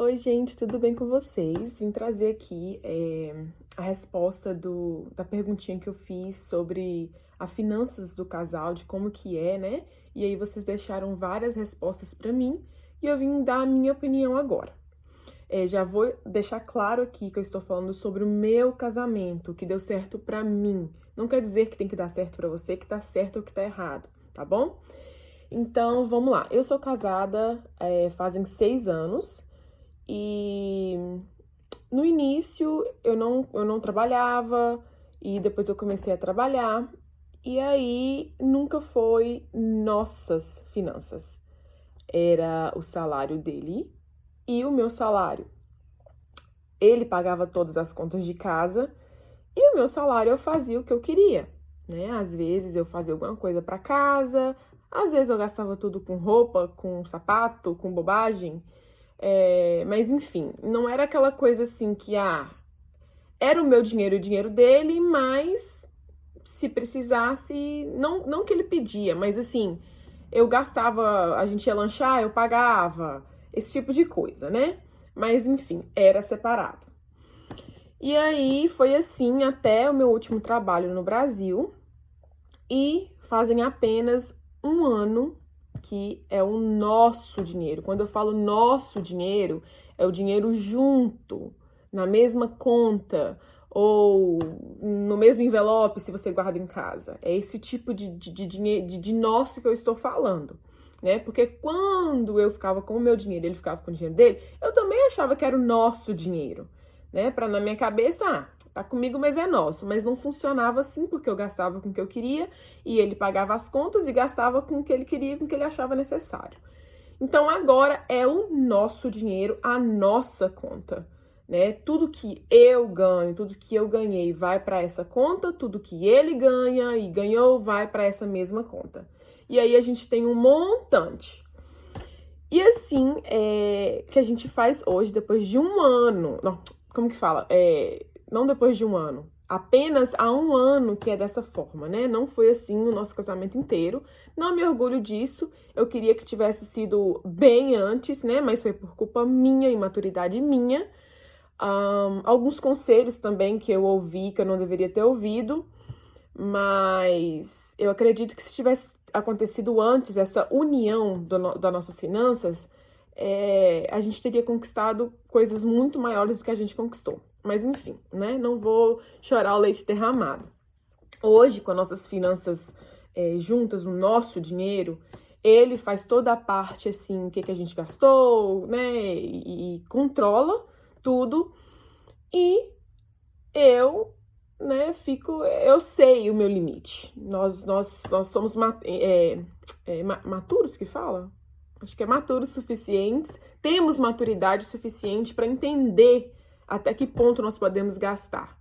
Oi, gente, tudo bem com vocês? Vim trazer aqui a resposta da perguntinha que eu fiz sobre as finanças do casal, de como que é, né? E aí vocês deixaram várias respostas para mim e eu vim dar a minha opinião agora. Já vou deixar claro aqui que eu estou falando sobre o meu casamento, que deu certo para mim. Não quer dizer que tem que dar certo para você, que tá certo ou que tá errado, tá bom? Então, vamos lá. Eu sou casada fazem 6 anos. E no início eu não trabalhava e depois eu comecei a trabalhar. E aí nunca foi nossas finanças. Era o salário dele e o meu salário. Ele pagava todas as contas de casa e o meu salário eu fazia o que eu queria, né? Às vezes eu fazia alguma coisa para casa, às vezes eu gastava tudo com roupa, com sapato, com bobagem. Mas enfim, não era aquela coisa assim que, era o meu dinheiro e o dinheiro dele, mas se precisasse, não que ele pedia, mas assim, eu gastava, a gente ia lanchar, eu pagava, esse tipo de coisa, né? Mas enfim, era separado. E aí foi assim até o meu último trabalho no Brasil, e fazem apenas um ano que é o nosso dinheiro. Quando eu falo nosso dinheiro, é o dinheiro junto, na mesma conta, ou no mesmo envelope, se você guarda em casa. É esse tipo de dinheiro, de nosso que eu estou falando. Né? Porque quando eu ficava com o meu dinheiro e ele ficava com o dinheiro dele, eu também achava que era o nosso dinheiro. Né? Para na minha cabeça, tá comigo, mas é nosso. Mas não funcionava assim, porque eu gastava com o que eu queria e ele pagava as contas e gastava com o que ele queria, com o que ele achava necessário. Então agora é o nosso dinheiro, a nossa conta, né? Tudo que eu ganho, tudo que eu ganhei vai para essa conta, tudo que ele ganha e ganhou vai para essa mesma conta. E aí a gente tem um montante. E assim, que a gente faz hoje, depois de um ano. Não, como que fala? Não depois de um ano. Apenas há um ano que é dessa forma, né? Não foi assim o nosso casamento inteiro. Não me orgulho disso. Eu queria que tivesse sido bem antes, né? Mas foi por culpa minha, imaturidade minha. Alguns conselhos também que eu ouvi, que eu não deveria ter ouvido. Mas eu acredito que se tivesse acontecido antes essa união das nossas finanças, a gente teria conquistado coisas muito maiores do que a gente conquistou. Mas enfim, né? Não vou chorar o leite derramado. Hoje, com as nossas finanças juntas, o nosso dinheiro, ele faz toda a parte, assim, o que a gente gastou, né? E controla tudo. E eu, né, eu sei o meu limite. Nós somos maturos que fala? Acho que é maturos suficientes, temos maturidade suficiente para entender até que ponto nós podemos gastar,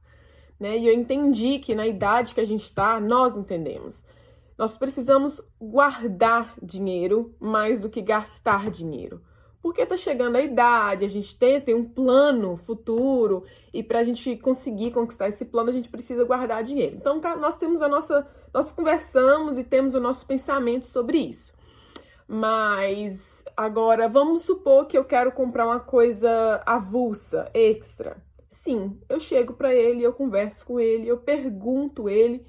né? E eu entendi que na idade que a gente está, nós entendemos. Nós precisamos guardar dinheiro mais do que gastar dinheiro. Porque tá chegando a idade, a gente tem um plano futuro e para a gente conseguir conquistar esse plano, a gente precisa guardar dinheiro. Então, nós temos nós conversamos e temos o nosso pensamento sobre isso. Mas agora, vamos supor que eu quero comprar uma coisa avulsa, extra. Sim, eu chego para ele, eu converso com ele, eu pergunto ele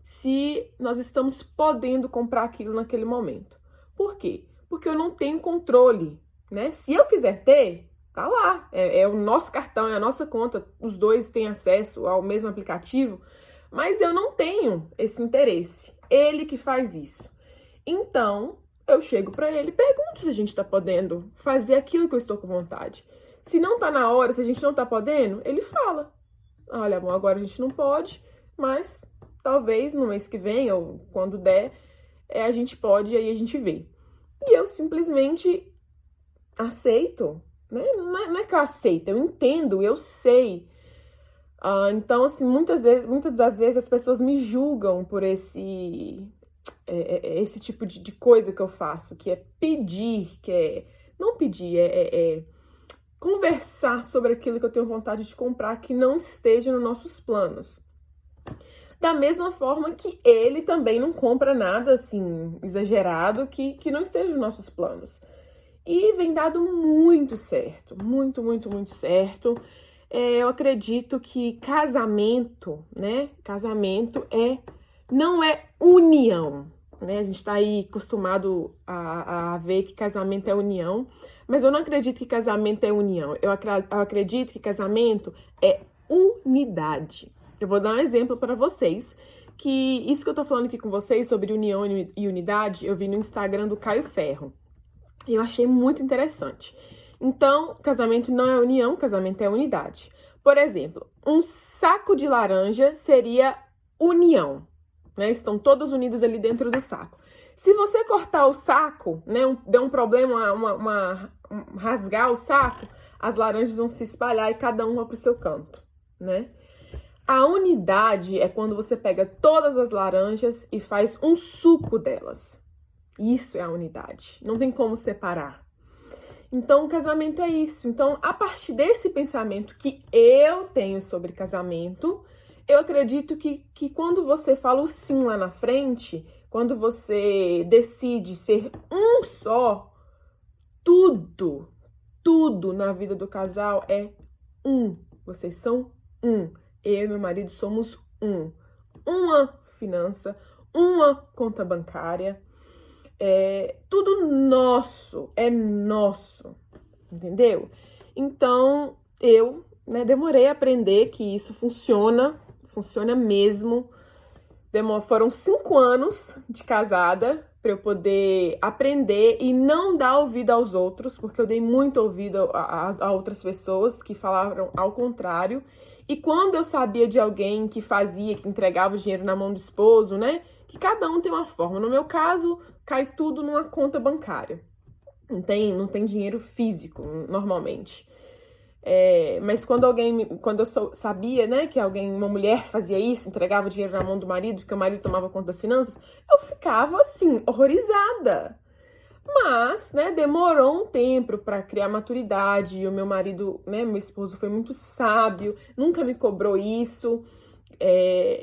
se nós estamos podendo comprar aquilo naquele momento. Por quê? Porque eu não tenho controle, né? Se eu quiser ter, tá lá. É o nosso cartão, é a nossa conta, os dois têm acesso ao mesmo aplicativo, mas eu não tenho esse interesse. Ele que faz isso. Então, eu chego para ele e pergunto se a gente tá podendo fazer aquilo que eu estou com vontade. Se não tá na hora, se a gente não tá podendo, ele fala: olha, amor, agora a gente não pode, mas talvez no mês que vem ou quando der, a gente pode e aí a gente vê. E eu simplesmente aceito, né? Não é que eu aceito, eu entendo, eu sei. Então, assim, muitas das vezes as pessoas me julgam por esse tipo de coisa que eu faço, que é pedir, não pedir, conversar sobre aquilo que eu tenho vontade de comprar que não esteja nos nossos planos. Da mesma forma que ele também não compra nada assim exagerado que não esteja nos nossos planos. e vem dado muito certo, muito, muito, muito certo. Eu acredito que casamento, né? Casamento não é união, né? A gente tá aí acostumado a ver que casamento é união, mas eu não acredito que casamento é união. Eu acredito que casamento é unidade. Eu vou dar um exemplo para vocês, que isso que eu tô falando aqui com vocês sobre união e unidade, eu vi no Instagram do Caio Ferro. E eu achei muito interessante. Então, casamento não é união, casamento é unidade. Por exemplo, um saco de laranja seria união, né? Estão todas unidas ali dentro do saco. Se você cortar o saco, né, der um problema, rasgar o saco, as laranjas vão se espalhar e cada uma para o seu canto, né? A unidade é quando você pega todas as laranjas e faz um suco delas. Isso é a unidade. Não tem como separar. Então, o casamento é isso. Então, a partir desse pensamento que eu tenho sobre casamento, eu acredito que quando você fala o sim lá na frente, quando você decide ser um só, tudo na vida do casal é um. Vocês são um. Eu e meu marido somos um. Uma finança, uma conta bancária. Tudo nosso, é nosso, entendeu? Então, eu, né, demorei a aprender que isso funciona mesmo. Foram 5 anos de casada para eu poder aprender e não dar ouvido aos outros, porque eu dei muito ouvido a outras pessoas que falaram ao contrário. E quando eu sabia de alguém que entregava o dinheiro na mão do esposo, né? Que cada um tem uma forma. No meu caso, cai tudo numa conta bancária. Não tem dinheiro físico, normalmente. Mas quando eu sabia, né, que uma mulher fazia isso, entregava o dinheiro na mão do marido, porque o marido tomava conta das finanças, eu ficava, assim, horrorizada. Mas, né, demorou um tempo para criar maturidade, e o meu marido, né, meu esposo foi muito sábio, nunca me cobrou isso.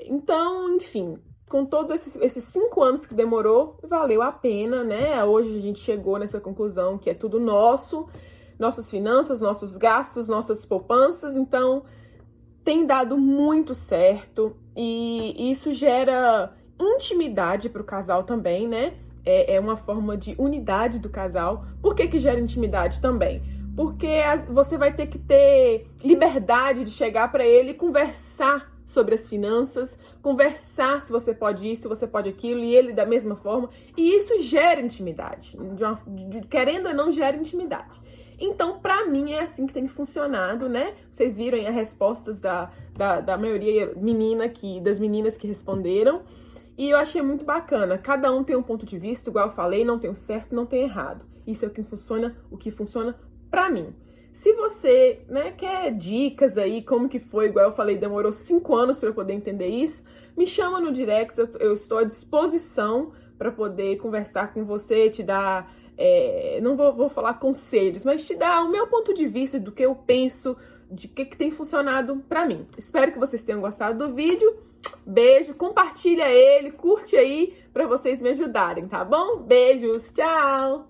Então, enfim, com todos esses 5 anos que demorou, valeu a pena, né? Hoje a gente chegou nessa conclusão que é tudo nosso, nossas finanças, nossos gastos, nossas poupanças, então tem dado muito certo e isso gera intimidade para o casal também, né? É uma forma de unidade do casal. Por que gera intimidade também? Porque você vai ter que ter liberdade de chegar para ele e conversar sobre as finanças, conversar se você pode isso, se você pode aquilo, e ele da mesma forma. E isso gera intimidade. Querendo ou não, gera intimidade. Então, pra mim, é assim que tem funcionado, né? Vocês viram as respostas da maioria das meninas que responderam. E eu achei muito bacana. Cada um tem um ponto de vista, igual eu falei, não tem o certo, não tem errado. Isso é o que funciona pra mim. Se você, né, quer dicas aí, como que foi, igual eu falei, demorou 5 anos para eu poder entender isso, me chama no direct, eu estou à disposição para poder conversar com você, te dar, não vou falar conselhos, mas te dar o meu ponto de vista do que eu penso, de que tem funcionado para mim. Espero que vocês tenham gostado do vídeo. Beijo, compartilha ele, curte aí para vocês me ajudarem, tá bom? Beijos, tchau!